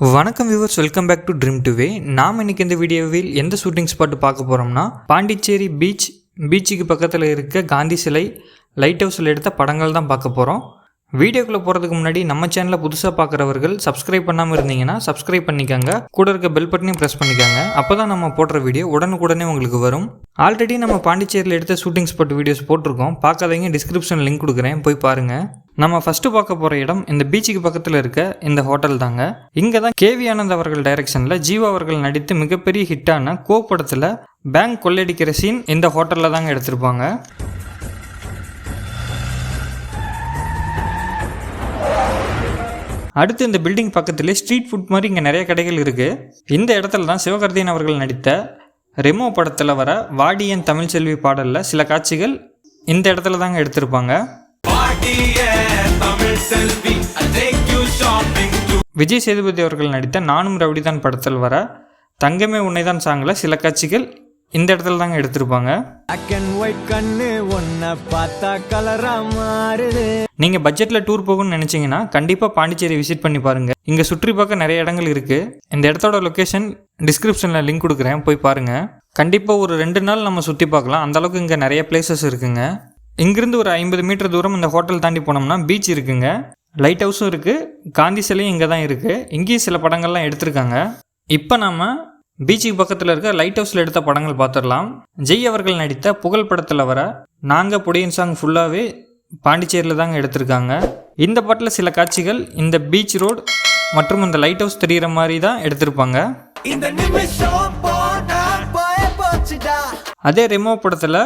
வணக்கம் viewers, welcome back to dream டுவே. நாம் இன்னைக்கு இந்த வீடியோவில் எந்த ஷூட்டிங் ஸ்பாட் பார்க்க போகிறோம்னா பாண்டிச்சேரி பீச்சுக்கு பக்கத்தில் இருக்க காந்தி சிலை லைட் ஹவுஸில் எடுத்த படங்கள் தான் பார்க்க போகிறோம். வீடியோக்குள்ளே போகிறதுக்கு முன்னாடி நம்ம சேனலை புதுசாக பார்க்குறவர்கள் சப்ஸ்கிரைப் பண்ணாமல் இருந்தீங்கன்னா சப்ஸ்கிரைப் பண்ணிக்கோங்க. கூட இருக்க பெல் பட்டனையும் ப்ரெஸ் பண்ணிக்கோங்க. அப்போ தான் நம்ம போடுற வீடியோ உடனுக்குடனே உங்களுக்கு வரும். ஆல்ரெடி நம்ம பாண்டிச்சேரியில் எடுத்த ஷூட்டிங் ஸ்பாட் வீடியோஸ் போட்டிருக்கோம். பார்க்காதவங்க டிஸ்கிரிப்ஷன் லிங்க் கொடுக்குறேன், போய் பாருங்கள். நம்ம ஃபஸ்ட்டு பார்க்க போகிற இடம் இந்த பீச்சுக்கு பக்கத்தில் இருக்க இந்த ஹோட்டல் தாங்க. இங்கே தான் கேவி ஆனந்த் அவர்கள் டைரக்ஷனில் ஜீவா அவர்கள் நடித்து மிகப்பெரிய ஹிட்டான கோ படத்தில் பேங்க் கொள்ளையடிக்கிற சீன் இந்த ஹோட்டலில் தாங்க எடுத்திருப்பாங்க. அடுத்து இந்த பில்டிங் பக்கத்திலே ஸ்ட்ரீட் ஃபுட் மாதிரி இங்கே நிறைய கடைகள் இருக்குது. இந்த இடத்துல தான் சிவகார்த்திகேயன் அவர்கள் நடித்த ரெமோ படத்தில் வர வாடியன் தமிழ் செல்வி பாடலில் சில காட்சிகள் இந்த இடத்துல தாங்க எடுத்திருப்பாங்க. விஜய் சேதுபதி அவர்கள் நடித்த நானும் ரவுடிதான் படத்தில் வர தங்கமே உன்னைதான் சாங்கில் சில காட்சிகள் இந்த இடத்துல தாங்க எடுத்திருப்பாங்க. நீங்கள் பட்ஜெட்டில் டூர் போகணும்னு நினச்சிங்கன்னா கண்டிப்பாக பாண்டிச்சேரி விசிட் பண்ணி பாருங்கள். இங்கே சுற்றி பார்க்க நிறைய இடங்கள் இருக்குது. இந்த இடத்தோட லொக்கேஷன் டிஸ்கிரிப்ஷனில் லிங்க் கொடுக்குறேன், போய் பாருங்கள். கண்டிப்பாக ஒரு 2 நாள் நம்ம சுற்றி பார்க்கலாம். அந்தளவுக்கு இங்கே நிறைய பிளேசஸ் இருக்குங்க. இங்கிருந்து ஒரு 50 மீட்டர் தூரம் இந்த ஹோட்டல் தாண்டி போனோம்னா பீச் இருக்குங்க, லைட் ஹவுஸும் இருக்குது, காந்தி சிலையும் இங்கே தான் இருக்குது. இங்கேயும் சில படங்கள்லாம் எடுத்திருக்காங்க. இப்போ நம்ம பீச்சுக்கு பக்கத்தில் இருக்க லைட் ஹவுஸில் எடுத்த படங்கள் பார்த்துடலாம். ஜெய் அவர்கள் நடித்த புகழ் படத்தில் வர நாங்கள் புடியன் சாங் ஃபுல்லாகவே பாண்டிச்சேரியில் தாங்க எடுத்திருக்காங்க. இந்த பாட்டில் சில காட்சிகள் இந்த பீச் ரோடு மற்றும் இந்த லைட் ஹவுஸ் தெரிகிற மாதிரி தான் எடுத்திருப்பாங்க. அதே ரெமோ படத்தில்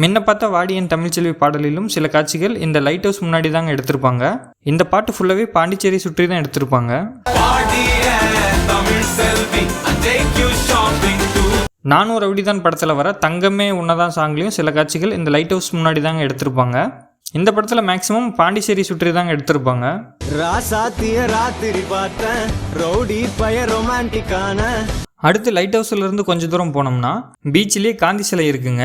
முன்ன பார்த்த வாடியன் தமிழ்ச்செல்வி பாடலிலும் சில காட்சிகள் இந்த லைட் ஹவுஸ் முன்னாடி தாங்க எடுத்திருப்பாங்க. இந்த பாட்டு ஃபுல்லாகவே பாண்டிச்சேரி சுற்றி தான் எடுத்திருப்பாங்க. நானும் ரவுடிதான் படத்தில் வர தங்கமே உன்னதான் சாங்லையும் சில காட்சிகள் இந்த லைட் ஹவுஸ் முன்னாடி தாங்க எடுத்திருப்பாங்க. இந்த படத்தில் மேக்ஸிமம் பாண்டிச்சேரி சுற்றி தாங்க எடுத்திருப்பாங்க. அடுத்து லைட் ஹவுஸ்ல இருந்து கொஞ்சம் தூரம் போனோம்னா பீச்சிலேயே காந்தி சிலை இருக்குங்க.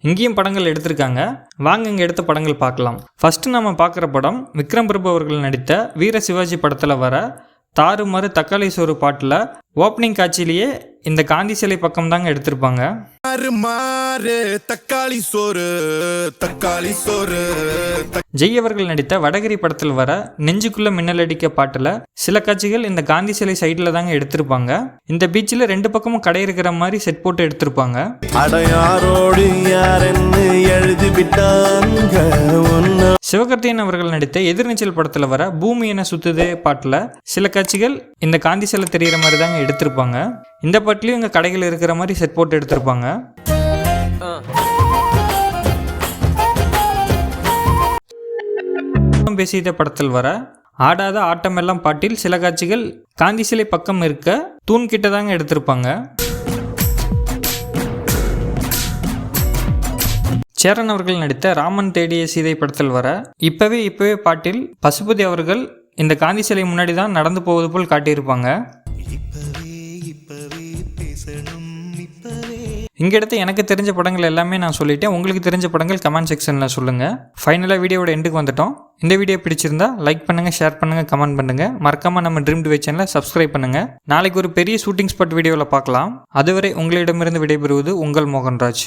இங்கேயும் படங்கள் எடுத்திருக்காங்க. வாங்க இங்கே எடுத்த படங்கள் பார்க்கலாம். ஃபர்ஸ்ட் நம்ம பார்க்குற படம் விக்ரம் பிரபு அவர்கள் நடித்த வீர சிவாஜி படத்தில் வர தாறுமாறு தக்காளி சோறு பாட்டில் ஓப்பனிங் காட்சியிலேயே இந்த காந்தி சிலை பக்கம் தாங்க எடுத்திருப்பாங்க. ஜெய் அவர்கள் நடித்த வடகிரி படத்தில் வர நெஞ்சுக்குள்ள மின்னலடிக்க பாட்டில் சில காட்சிகள் இந்த காந்தி சிலை சைடில் தாங்க எடுத்திருப்பாங்க. இந்த பீச்சில் 2 பக்கமும் கடை இருக்கிற மாதிரி செட் போட்டு எடுத்திருப்பாங்க. சிவகார்த்திகேயன் அவர்கள் நடித்த எதிர்நீச்சல் படத்தில் வர பூமி என சுத்துதே பாட்டில் சில காட்சிகள் இந்த காந்தி சிலை தெரிகிற மாதிரி தாங்க எடுத்திருப்பாங்க. இந்த பாட்டிலையும் இங்கே கடைகள் இருக்கிற மாதிரி செட் போட்டு எடுத்திருப்பாங்க. பேசிய படத்தில் வர ஆடாத ஆட்டமெல்லாம் பாட்டில் சில காட்சிகள் காந்தி சிலை பக்கம் இருக்க தூண் கிட்ட தாங்க எடுத்திருப்பாங்க. சேரன் அவர்கள் நடித்த ராமன் தேடிய சீதை படத்தில் வர இப்பவே பாட்டில் பசுபதி அவர்கள் இந்த காந்தி சிலை முன்னாடி தான் நடந்து போவது போல் காட்டியிருப்பாங்க. இங்க எடுத்த எனக்கு தெரிஞ்ச படங்கள் எல்லாமே நான் சொல்லிட்டேன். உங்களுக்கு தெரிஞ்ச படங்கள் கமெண்ட் செக்ஷனில் சொல்லுங்கள். ஃபைனலாக வீடியோட எண்டுக்கு வந்துட்டோம். இந்த வீடியோ பிடிச்சிருந்தா லைக் பண்ணுங்கள், ஷேர் பண்ணுங்கள், கமெண்ட் பண்ணுங்கள். மறக்காமல் நம்ம ட்ரீம் டுவே சேனலை சப்ஸ்கிரைப் பண்ணுங்கள். நாளைக்கு ஒரு பெரிய ஷூட்டிங் ஸ்பாட் வீடியோவில் பார்க்கலாம். அதுவரை உங்களிடமிருந்து விடைபெறுவது உங்கள் மோகன்ராஜ்.